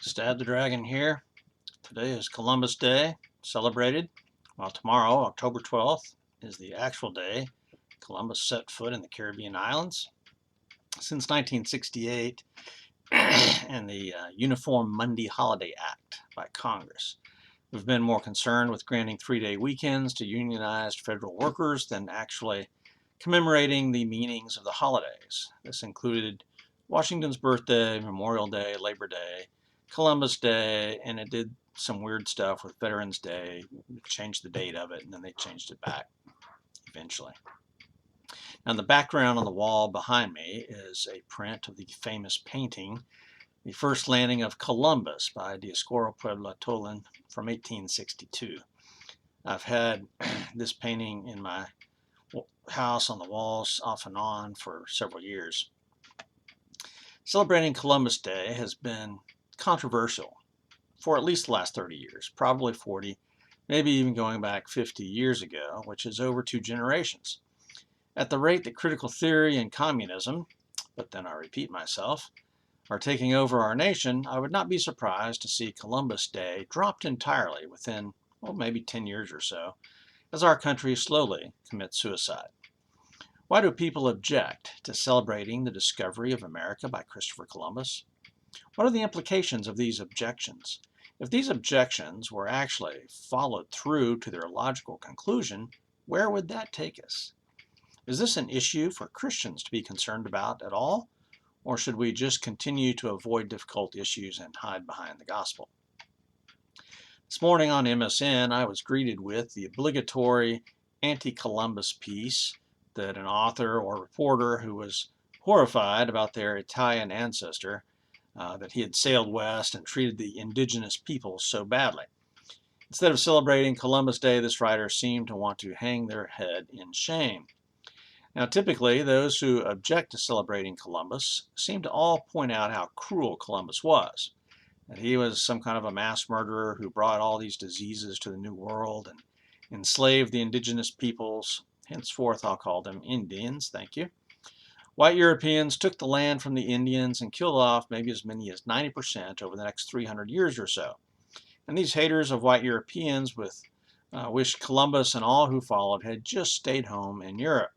StabtheDragon here. Today is Columbus Day, celebrated, while tomorrow, October 12th, is the actual day Columbus set foot in the Caribbean islands. Since 1968 and the Uniform Monday Holiday Act by Congress, we've been more concerned with granting three-day weekends to unionized federal workers than actually commemorating the meanings of the holidays. This included Washington's birthday, Memorial Day, Labor Day, Columbus Day, and it did some weird stuff with Veterans Day. Changed the date of it, and then they changed it back eventually. Now, the background on the wall behind me is a print of the famous painting, The First Landing of Columbus by Dioscoro Puebla Tolan from 1862. I've had this painting in my house on the walls off and on for several years. Celebrating Columbus Day has been controversial for at least the last 30 years, probably 40, maybe even going back 50 years ago, which is over 2 generations. At the rate that critical theory and communism, but then I repeat myself, are taking over our nation, I would not be surprised to see Columbus Day dropped entirely within, maybe 10 years or so, as our country slowly commits suicide. Why do people object to celebrating the discovery of America by Christopher Columbus? What are the implications of these objections? If these objections were actually followed through to their logical conclusion, where would that take us? Is this an issue for Christians to be concerned about at all? Or should we just continue to avoid difficult issues and hide behind the gospel? This morning on MSN, I was greeted with the obligatory anti-Columbus piece that an author or reporter who was horrified about their Italian ancestor, that he had sailed west and treated the indigenous peoples so badly. Instead of celebrating Columbus Day, this writer seemed to want to hang their head in shame. Now, typically, those who object to celebrating Columbus seem to all point out how cruel Columbus was, that he was some kind of a mass murderer who brought all these diseases to the New World and enslaved the indigenous peoples. Henceforth, I'll call them Indians, thank you. White Europeans took the land from the Indians and killed off maybe as many as 90% over the next 300 years or so. And these haters of white Europeans wished Columbus and all who followed had just stayed home in Europe.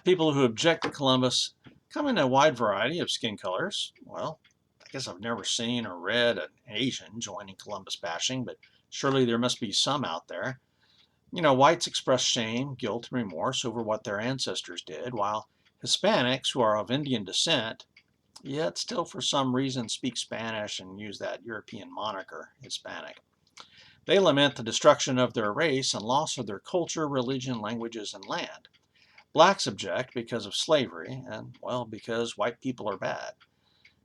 People who object to Columbus come in a wide variety of skin colors. Well, I guess I've never seen or read an Asian joining Columbus bashing, but surely there must be some out there. Whites express shame, guilt, and remorse over what their ancestors did, while Hispanics, who are of Indian descent, yet still for some reason speak Spanish and use that European moniker, Hispanic. They lament the destruction of their race and loss of their culture, religion, languages, and land. Blacks object because of slavery and, because white people are bad.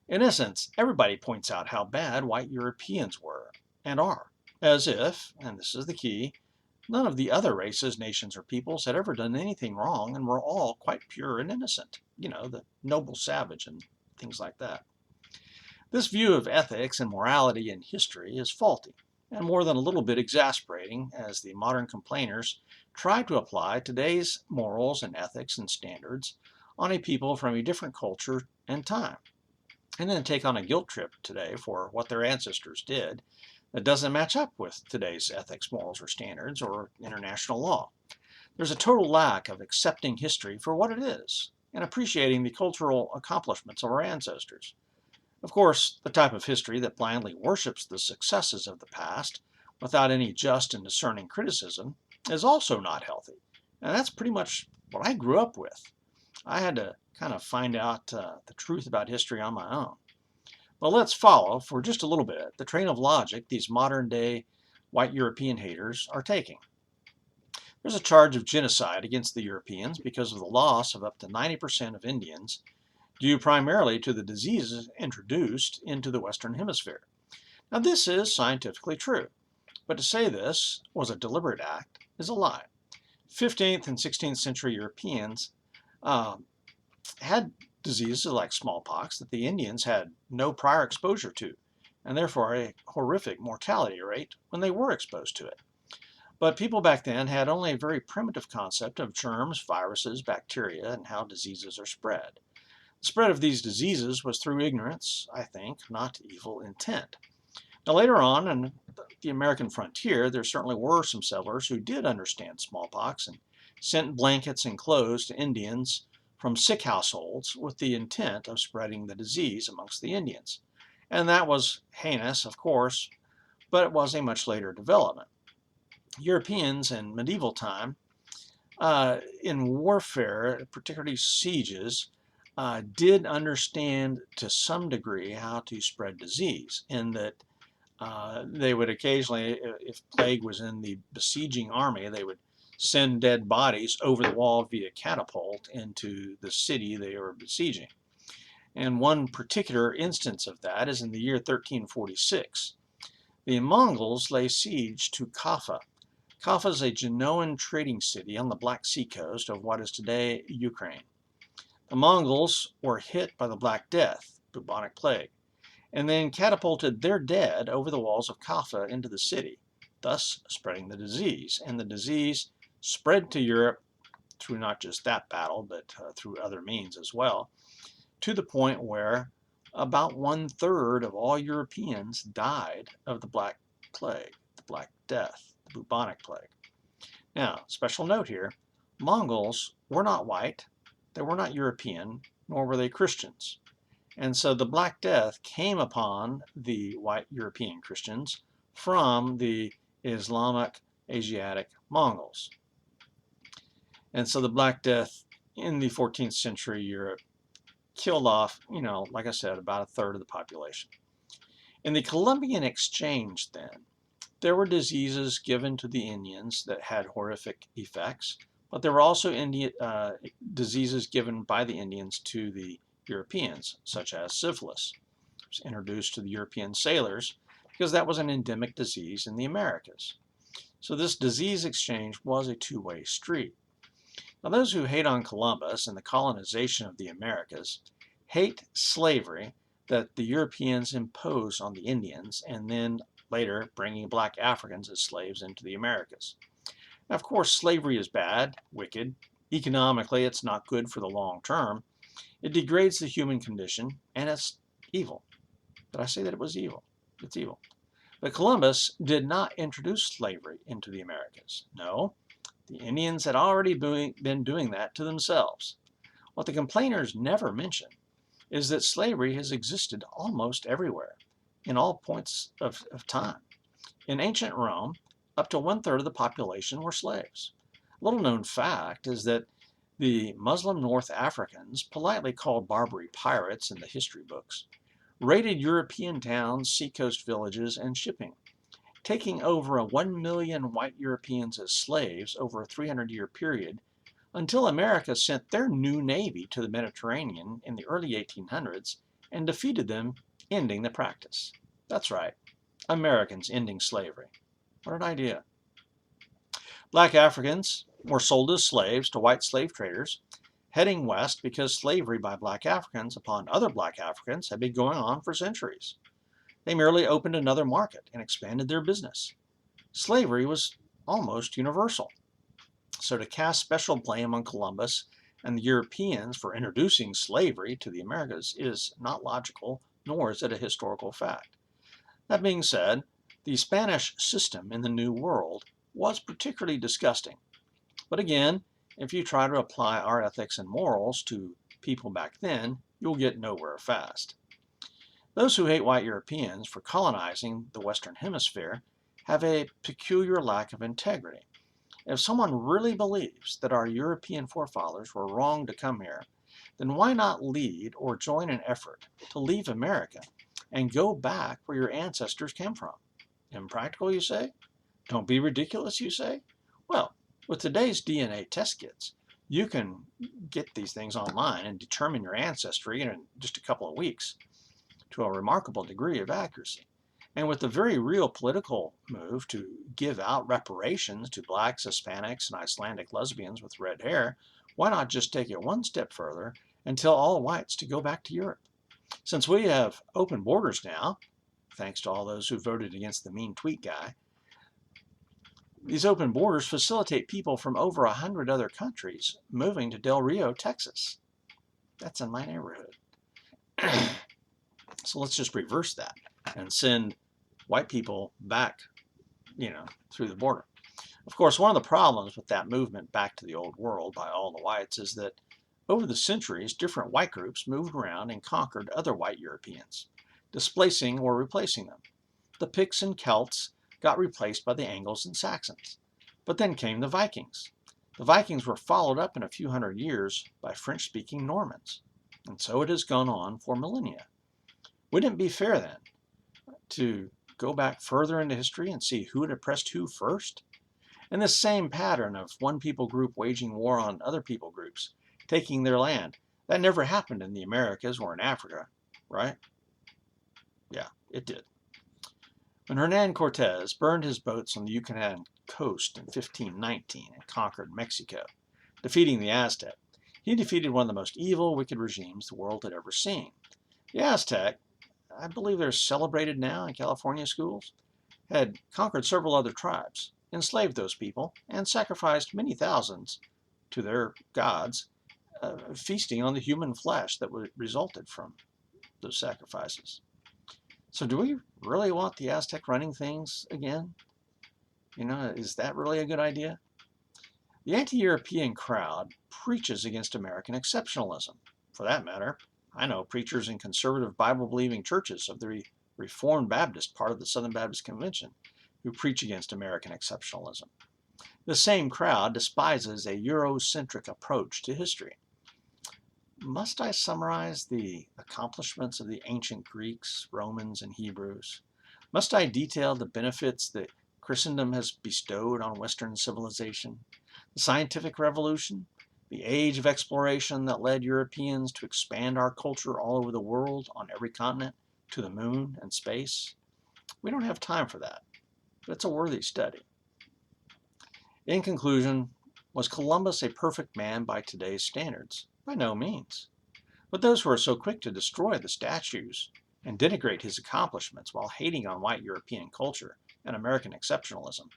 In essence, everybody points out how bad white Europeans were and are, as if, and this is the key, none of the other races, nations, or peoples had ever done anything wrong and were all quite pure and innocent. The noble savage and things like that. This view of ethics and morality in history is faulty and more than a little bit exasperating as the modern complainers try to apply today's morals and ethics and standards on a people from a different culture and time, and then take on a guilt trip today for what their ancestors did that doesn't match up with today's ethics, morals, or standards, or international law. There's a total lack of accepting history for what it is and appreciating the cultural accomplishments of our ancestors. Of course, the type of history that blindly worships the successes of the past without any just and discerning criticism is also not healthy. And that's pretty much what I grew up with. I had to kind of find out the truth about history on my own. Well, let's follow, for just a little bit, the train of logic these modern-day white European haters are taking. There's a charge of genocide against the Europeans because of the loss of up to 90% of Indians, due primarily to the diseases introduced into the Western Hemisphere. Now, this is scientifically true, but to say this was a deliberate act is a lie. 15th and 16th century Europeans had diseases like smallpox that the Indians had no prior exposure to, and therefore a horrific mortality rate when they were exposed to it. But people back then had only a very primitive concept of germs, viruses, bacteria, and how diseases are spread. The spread of these diseases was through ignorance, I think, not evil intent. Now later on in the American frontier, there certainly were some settlers who did understand smallpox and sent blankets and clothes to Indians from sick households with the intent of spreading the disease amongst the Indians. And that was heinous, of course, but it was a much later development. Europeans in medieval time, in warfare, particularly sieges, did understand to some degree how to spread disease, in that they would occasionally, if plague was in the besieging army, they would send dead bodies over the wall via catapult into the city they were besieging. And one particular instance of that is in the year 1346. The Mongols lay siege to Kaffa. Kaffa is a Genoan trading city on the Black Sea coast of what is today Ukraine. The Mongols were hit by the Black Death, bubonic plague, and then catapulted their dead over the walls of Kaffa into the city, thus spreading the disease. And the disease spread to Europe through not just that battle, but through other means as well, to the point where about 1/3 of all Europeans died of the Black Plague, the Black Death, the bubonic plague. Now, special note here, Mongols were not white, they were not European, nor were they Christians. And so the Black Death came upon the white European Christians from the Islamic Asiatic Mongols. And so the Black Death in the 14th century Europe killed off, like I said, about 1/3 of the population. In the Columbian Exchange then, there were diseases given to the Indians that had horrific effects, but there were also diseases given by the Indians to the Europeans, such as syphilis. It was introduced to the European sailors because that was an endemic disease in the Americas. So this disease exchange was a two-way street. Now those who hate on Columbus and the colonization of the Americas hate slavery that the Europeans imposed on the Indians, and then later bringing black Africans as slaves into the Americas. Now, of course, slavery is bad, wicked. Economically, it's not good for the long term. It degrades the human condition, and it's evil. Did I say that it was evil? It's evil. But Columbus did not introduce slavery into the Americas. No, the Indians had already been doing that to themselves. What the complainers never mention is that slavery has existed almost everywhere, in all points of time. In ancient Rome, up to 1/3 of the population were slaves. A little known fact is that the Muslim North Africans, politely called Barbary pirates in the history books, raided European towns, seacoast villages, and shipping, taking over 1 million white Europeans as slaves over a 300-year period until America sent their new navy to the Mediterranean in the early 1800s and defeated them, ending the practice. That's right, Americans ending slavery. What an idea. Black Africans were sold as slaves to white slave traders, heading west because slavery by black Africans upon other black Africans had been going on for centuries. They merely opened another market and expanded their business. Slavery was almost universal. So to cast special blame on Columbus and the Europeans for introducing slavery to the Americas is not logical, nor is it a historical fact. That being said, the Spanish system in the New World was particularly disgusting. But again, if you try to apply our ethics and morals to people back then, you'll get nowhere fast. Those who hate white Europeans for colonizing the Western Hemisphere have a peculiar lack of integrity. If someone really believes that our European forefathers were wrong to come here, then why not lead or join an effort to leave America and go back where your ancestors came from? Impractical, you say? Don't be ridiculous, you say? Well, with today's DNA test kits, you can get these things online and determine your ancestry in just a couple of weeks to a remarkable degree of accuracy. And with the very real political move to give out reparations to blacks, Hispanics, and Icelandic lesbians with red hair, why not just take it one step further and tell all whites to go back to Europe? Since we have open borders now, thanks to all those who voted against the mean tweet guy, these open borders facilitate people from over 100 other countries moving to Del Rio, Texas. That's in my neighborhood. So let's just reverse that and send white people back, through the border. Of course, one of the problems with that movement back to the old world by all the whites is that over the centuries, different white groups moved around and conquered other white Europeans, displacing or replacing them. The Picts and Celts got replaced by the Angles and Saxons. But then came the Vikings. The Vikings were followed up in a few hundred years by French-speaking Normans. And so it has gone on for millennia. Wouldn't it be fair then to go back further into history and see who had oppressed who first? And this same pattern of one people group waging war on other people groups, taking their land, that never happened in the Americas or in Africa, right? Yeah, it did. When Hernan Cortez burned his boats on the Yucatan coast in 1519 and conquered Mexico, defeating the Aztec, he defeated one of the most evil, wicked regimes the world had ever seen. The Aztec, I believe they're celebrated now in California schools, had conquered several other tribes, enslaved those people, and sacrificed many thousands to their gods, feasting on the human flesh that resulted from those sacrifices. So do we really want the Aztec running things again? Is that really a good idea? The anti-European crowd preaches against American exceptionalism. For that matter, I know preachers in conservative Bible-believing churches of the Reformed Baptist part of the Southern Baptist Convention who preach against American exceptionalism. The same crowd despises a Eurocentric approach to history. Must I summarize the accomplishments of the ancient Greeks, Romans, and Hebrews? Must I detail the benefits that Christendom has bestowed on Western civilization? The scientific revolution, the age of exploration that led Europeans to expand our culture all over the world, on every continent, to the moon and space? We don't have time for that, but it's a worthy study. In conclusion, was Columbus a perfect man by today's standards? By no means. But those who are so quick to destroy the statues and denigrate his accomplishments while hating on white European culture and American exceptionalism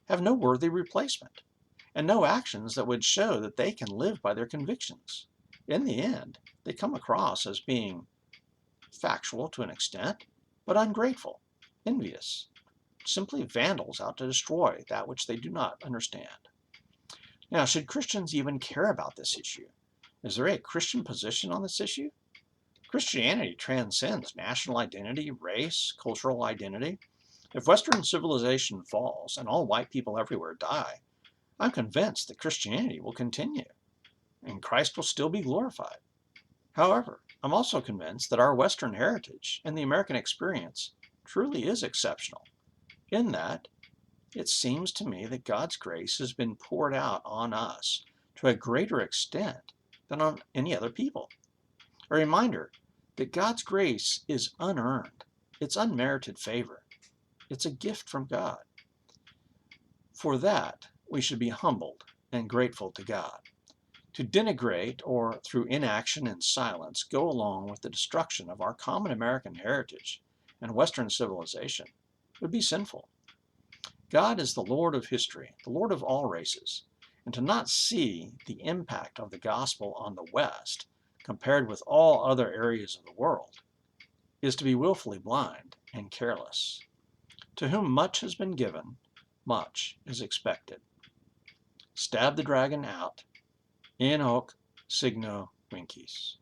have no worthy replacement, and no actions that would show that they can live by their convictions. In the end, they come across as being factual to an extent, but ungrateful, envious, simply vandals out to destroy that which they do not understand. Now, should Christians even care about this issue? Is there a Christian position on this issue? Christianity transcends national identity, race, cultural identity. If Western civilization falls and all white people everywhere die, I'm convinced that Christianity will continue and Christ will still be glorified. However, I'm also convinced that our Western heritage and the American experience truly is exceptional, in that it seems to me that God's grace has been poured out on us to a greater extent than on any other people. A reminder that God's grace is unearned. It's unmerited favor. It's a gift from God. For that, we should be humbled and grateful to God. To denigrate or, through inaction and silence, go along with the destruction of our common American heritage and Western civilization would be sinful. God is the Lord of history, the Lord of all races, and to not see the impact of the gospel on the West compared with all other areas of the world is to be willfully blind and careless. To whom much has been given, much is expected. Stab the dragon out. In hoc signo vincis.